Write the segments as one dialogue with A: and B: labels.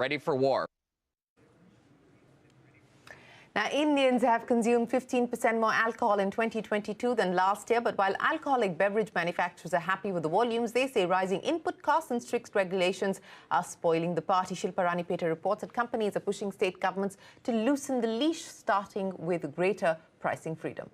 A: ready for war.
B: Now, Indians have consumed 15% more alcohol in 2022 than last year. But while alcoholic beverage manufacturers are happy with the volumes, they say rising input costs and strict regulations are spoiling the party. Shilpa Ranipeta reports that companies are pushing state governments to loosen the leash, starting with greater pricing freedom.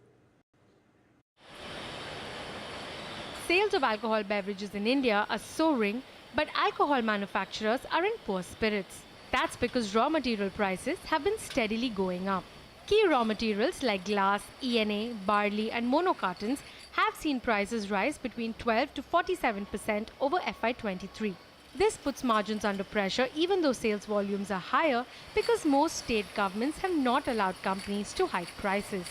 C: Sales of alcohol beverages in India are soaring, but alcohol manufacturers are in poor spirits. That's because raw material prices have been steadily going up. Key raw materials like glass, ENA, barley and monocartons have seen prices rise between 12 to 47% over FY23. This puts margins under pressure even though sales volumes are higher because most state governments have not allowed companies to hike prices.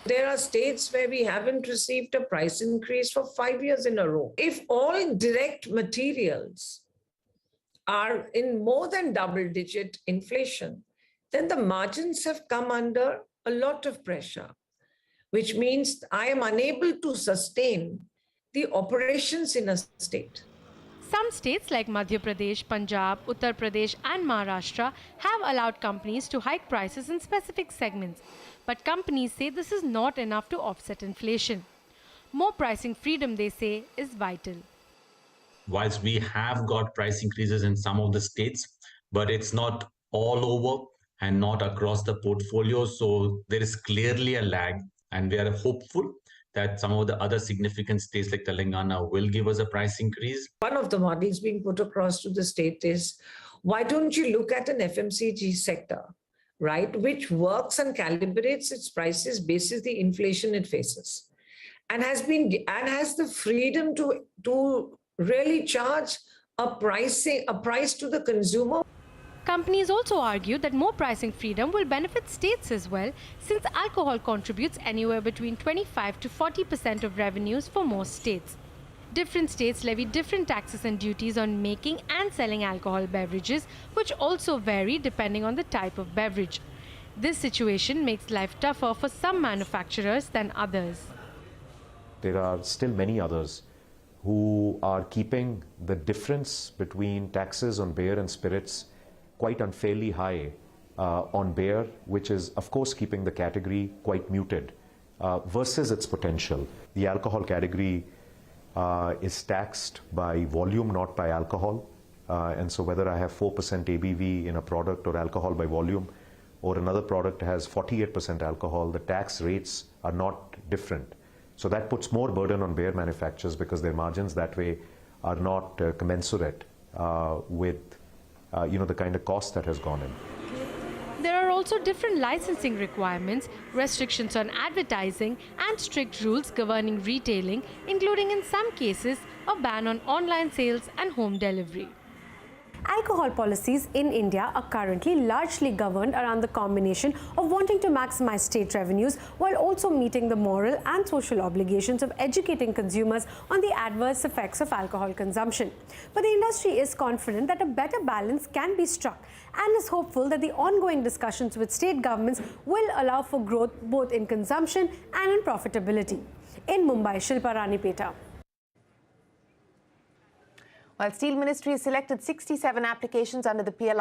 D: There are states where we haven't received a price increase for 5 years in a row. If all direct materials are in more than double-digit inflation, then the margins have come under a lot of pressure, which means I am unable to sustain the operations in a state.
C: Some states like Madhya Pradesh, Punjab, Uttar Pradesh and Maharashtra have allowed companies to hike prices in specific segments. But companies say this is not enough to offset inflation. More pricing freedom, they say, is vital.
E: Whilst we have got price increases in some of the states, but it's not all over and not across the portfolio. So there is clearly a lag, and we are hopeful that some of the other significant states like Telangana will give us a price increase.
D: One of the models being put across to the state is, why don't you look at an FMCG sector, right, which works and calibrates its prices basis the inflation it faces, and has the freedom to really charge a price to the consumer.
C: Companies also argue that more pricing freedom will benefit states as well, since alcohol contributes anywhere between 25 to 40% of revenues for most states. Different states levy different taxes and duties on making and selling alcohol beverages, which also vary depending on the type of beverage. This situation makes life tougher for some manufacturers than others.
F: There are still many others who are keeping the difference between taxes on beer and spirits quite unfairly high on beer, which is, of course, keeping the category quite muted versus its potential. The alcohol category is taxed by volume, not by alcohol. And so whether I have 4% ABV in a product or alcohol by volume, or another product has 48% alcohol, the tax rates are not different. So that puts more burden on beer manufacturers because their margins that way are not commensurate with the kind of cost that has gone in.
C: There are also different licensing requirements, restrictions on advertising and strict rules governing retailing, including in some cases a ban on online sales and home delivery.
G: Alcohol policies in India are currently largely governed around the combination of wanting to maximize state revenues while also meeting the moral and social obligations of educating consumers on the adverse effects of alcohol consumption. But the industry is confident that a better balance can be struck and is hopeful that the ongoing discussions with state governments will allow for growth both in consumption and in profitability. In Mumbai, Shilpa Ranipeta.
B: While Steel Ministry has selected 67 applications under the PLI